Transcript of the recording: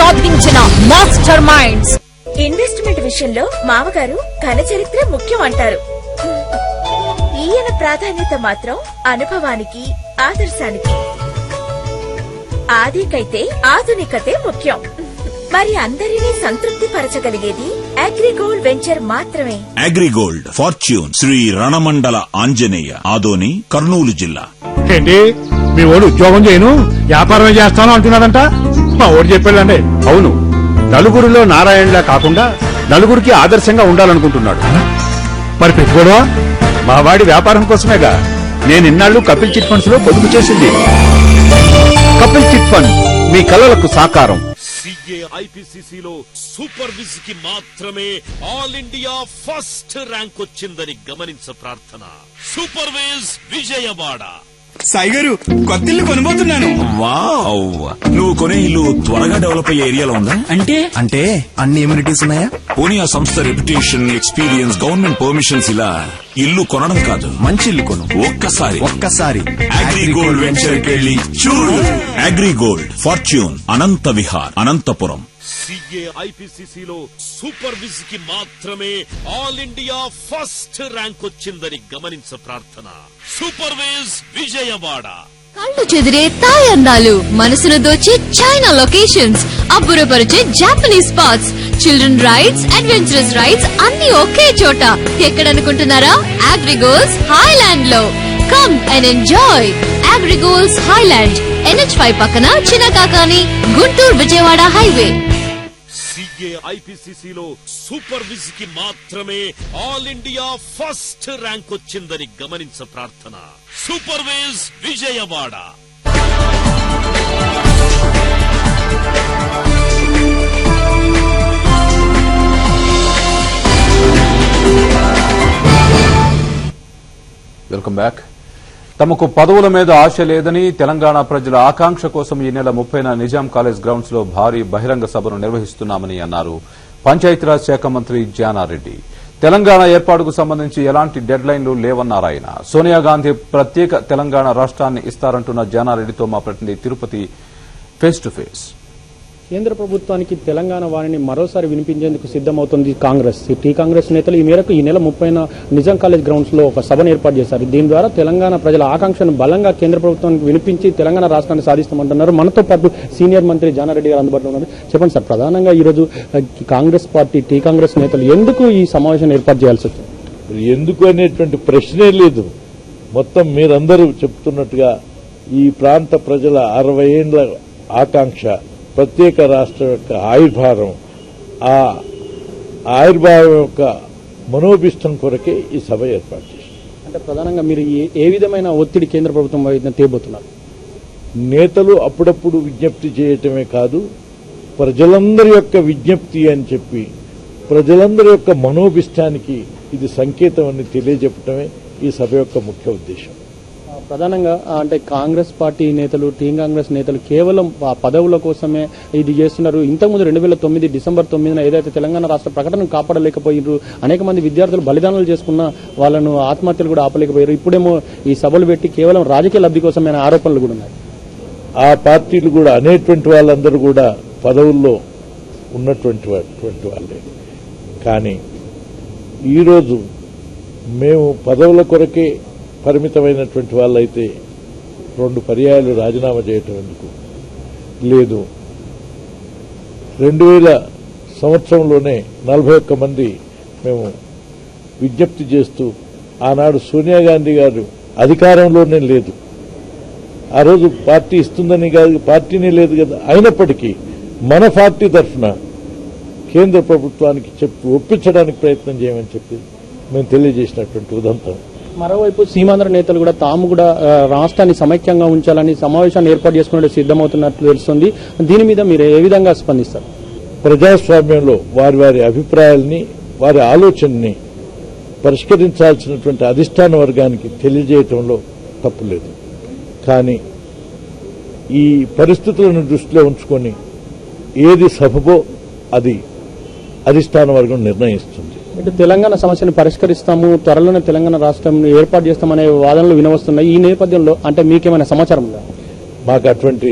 సాధించిన master minds. Investment విషయంలో మామగారు ఘన చరిత్ర ముఖ్యం అంటారు. ఈయన ప్రాధాన్యత మాత్రం అనుభవానికి, ఆదర్శానికి. ఆదికైతే ఆధునికతే ముఖ్యం. మరి అందరినీ సంతృప్తి పరచగలిగేది అగ్రిగోల్డ్ వెంచర్ మాత్రమే. అగ్రిగోల్డ్ ఫార్చ్యూన్ శ్రీ రణమండల ఆంజనేయ, ఆదోని, కర్నూలు జిల్లా. ఏంటి మీ ఓడు ఉద్యోగం చేయను వ్యాపారమే చేస్తాను అంటున్నాడంట? మా ఓడు చెప్పాడండి. అవును, నలుగురిలో నారాయణలా కాకుండా నలుగురికి ఆదర్శంగా ఉండాలనుకుంటున్నాడు. మరి పెట్టుకోవడం మా వాడి వ్యాపారం కోసమేగా నేను ఇన్నాళ్లు కపిల్ చిట్ ఫండ్స్ లో పొదుపు చేసింది. కపిల్ చిట్ ఫండ్ మీ కలలకు సాకారం. ఐపీసీసీలో సూపర్ విజ్ కి మాత్రమే ఆల్ ఇండియా ఫస్ట్ ర్యాంక్ వచ్చిందని గమనించ ప్రార్థన. Super viz Vijayawada. సాయి గారు, కొత్త ఇల్లు కొనబోతున్నాను. వావ్, నువ్వు కొనే ఇల్లు త్వరగా డెవలప్ అయ్యే ఏరియాలో ఉందా? అంటే అన్ని ఎమ్యూనిటీస్ ఉన్నాయా? పోనీ ఆ సంస్థ రెప్యుటేషన్, ఎక్స్పీరియన్స్, గవర్నమెంట్ పర్మిషన్స్ ఇలా ఇల్లు కొనడం కాదు, మంచి ఇల్లు కొను. ఒక్కసారి అగ్రిగోల్డ్ వెంచర్ కెళ్ళి చూడు. అగ్రిగోల్డ్ ఫార్చ్యూన్, అనంత విహార్, అనంతపురం. ఐపీసీసీలో సూపర్ విజ్ కి మాత్రమే ఆల్ ఇండియా ఫస్ట్ ర్యాంక్ వచ్చిందని గమనించ ప్రార్థన. Super viz Vijayawada. కళ్ళు చెదిరే థాయ్ అందాలు, మనసును దోచే చైనా లొకేషన్స్, అబ్బురపరిచే Japanese spots, children rides, adventurous rides అన్ని ఒకే చోట. ఎక్కడనుకుంటున్నారా? అగ్రిగోల్స్ హైలాండ్ లో. Come and enjoy AgriGold highland, NH5 పక్కన చిన్నకాకాని, గుంటూరు విజయవాడ హైవే. ఐపీసీసీలో సూపర్ విజ్ కి మాత్రమే ఆల్ ఇండియా ఫస్ట్ ర్యాంక్ వచ్చిందని గమనించ ప్రార్థన. Super viz Vijayawada. Welcome back. తమకు పదవుల మీద ఆశ లేదని, తెలంగాణ ప్రజల ఆకాంక్ష కోసం ఈ నెల 30న నిజాం కాలేజ్ గ్రౌండ్స్ లో భారీ బహిరంగ సభను నిర్వహిస్తున్నామని అన్నారు పంచాయతీరాజ్ శాఖ మంత్రి జానారెడ్డి. తెలంగాణ ఏర్పాటుకు సంబంధించి ఎలాంటి డెడ్ లైన్లు లేవన్నారు ఆయన. సోనియా గాంధీ ప్రత్యేక తెలంగాణ రాష్ట్రాన్ని ఇస్తారంటున్న జానారెడ్డితో మా ప్రతినిధి తిరుపతి ఫేస్ టు ఫేస్. కేంద్ర ప్రభుత్వానికి తెలంగాణ వాణిని మరోసారి వినిపించేందుకు సిద్దమవుతోంది కాంగ్రెస్. టీ కాంగ్రెస్ నేతలు ఈ మేరకు ఈ నెల 30న నిజాం కాలేజ్ గ్రౌండ్స్ లో ఒక సభను ఏర్పాటు చేశారు. దీని ద్వారా తెలంగాణ ప్రజల ఆకాంక్షను బలంగా కేంద్ర ప్రభుత్వానికి వినిపించి తెలంగాణ రాష్ట్రాన్ని సాధిస్తామంటున్నారు. మనతో పాటు సీనియర్ మంత్రి జానారెడ్డి గారు అందుబాటులో ఉన్నారు. చెప్పండి సార్, ప్రధానంగా ఈ రోజు కాంగ్రెస్ పార్టీ, టీ కాంగ్రెస్ నేతలు ఎందుకు ఈ సమావేశాన్ని ఏర్పాటు చేయాల్సి వచ్చింది? ఎందుకు అనేటువంటి ప్రశ్నే లేదు. మొత్తం మీరందరూ చెప్తున్నట్టుగా ఈ ప్రాంత ప్రజల 60 ఏళ్ల ఆకాంక్ష, ప్రత్యేక రాష్ట్రం యొక్క ఆవిర్భావం, ఆ ఆవిర్భావం యొక్క మనోభిష్టం కొరకే ఈ సభ ఏర్పాటు చేశారు. అంటే ప్రధానంగా మీరు ఏ విధమైన ఒత్తిడి కేంద్ర ప్రభుత్వం వైపు తేబోతున్నారు? నేతలు అప్పుడప్పుడు విజ్ఞప్తి చేయటమే కాదు, ప్రజలందరి యొక్క విజ్ఞప్తి అని చెప్పి ప్రజలందరి యొక్క మనోభిష్టానికి ఇది సంకేతం అని తెలియజెప్పటమే ఈ సభ యొక్క ముఖ్య ఉద్దేశం. ప్రధానంగా అంటే కాంగ్రెస్ పార్టీ నేతలు, టీ కాంగ్రెస్ నేతలు కేవలం పదవుల కోసమే ఇది చేస్తున్నారు. ఇంతకుముందు 2009 డిసెంబర్ 9న ఏదైతే తెలంగాణ రాష్ట్ర ప్రకటనను కాపాడలేకపోయారు, అనేక మంది విద్యార్థులు బలిదానాలు చేసుకున్న వాళ్ళను ఆత్మహత్యలు కూడా ఆపలేకపోయారు. ఇప్పుడేమో ఈ సభలు పెట్టి కేవలం రాజకీయ లబ్ధి కోసమైన ఆరోపణలు కూడా ఉన్నాయి. ఆ పార్టీలు కూడా అనేటువంటి వాళ్ళందరూ కూడా పదవుల్లో ఉన్నటువంటి వాళ్ళే. కానీ ఈరోజు మేము పదవుల కొరకే పరిమితమైనటువంటి వాళ్ళైతే 2 పర్యాయాలు రాజీనామా చేయటం ఎందుకు లేదు. 2000 సంవత్సరంలోనే 41 మంది మేము విజ్ఞప్తి చేస్తూ, ఆనాడు సోనియా గాంధీ గారు అధికారంలోనే లేదు, ఆ రోజు పార్టీ ఇస్తుందని కాదు, పార్టీనే లేదు కదా, అయినప్పటికీ మన పార్టీ తరఫున కేంద్ర ప్రభుత్వానికి చెప్పి ఒప్పించడానికి ప్రయత్నం చేయమని చెప్పి మేము తెలియజేసినటువంటి ఉదంతం. మరోవైపు సీమాంధ్ర నేతలు కూడా తాము కూడా రాష్ట్రాన్ని సమైక్యంగా ఉంచాలని సమావేశాన్ని ఏర్పాటు చేసుకునే సిద్దమవుతున్నట్లు తెలుస్తుంది. దీని మీద మీరు ఏ విధంగా స్పందిస్తారు? ప్రజాస్వామ్యంలో వారి అభిప్రాయాల్ని, వారి ఆలోచనని పరిష్కరించాల్సినటువంటి అధిష్టాన వర్గానికి తెలియజేయటంలో తప్పులేదు. కానీ ఈ పరిస్థితులను దృష్టిలో ఉంచుకొని ఏది సబబో అది అధిష్టాన వర్గం నిర్ణయిస్తుంది. ఇటు తెలంగాణ సమస్యను పరిష్కరిస్తాము, త్వరలోనే తెలంగాణ రాష్ట్రం ఏర్పాటు చేస్తామనే వాదనలు వినవస్తున్నాయి. ఈ నేపథ్యంలో అంటే మీకేమైనా సమాచారం ఉందా? మాకు అటువంటి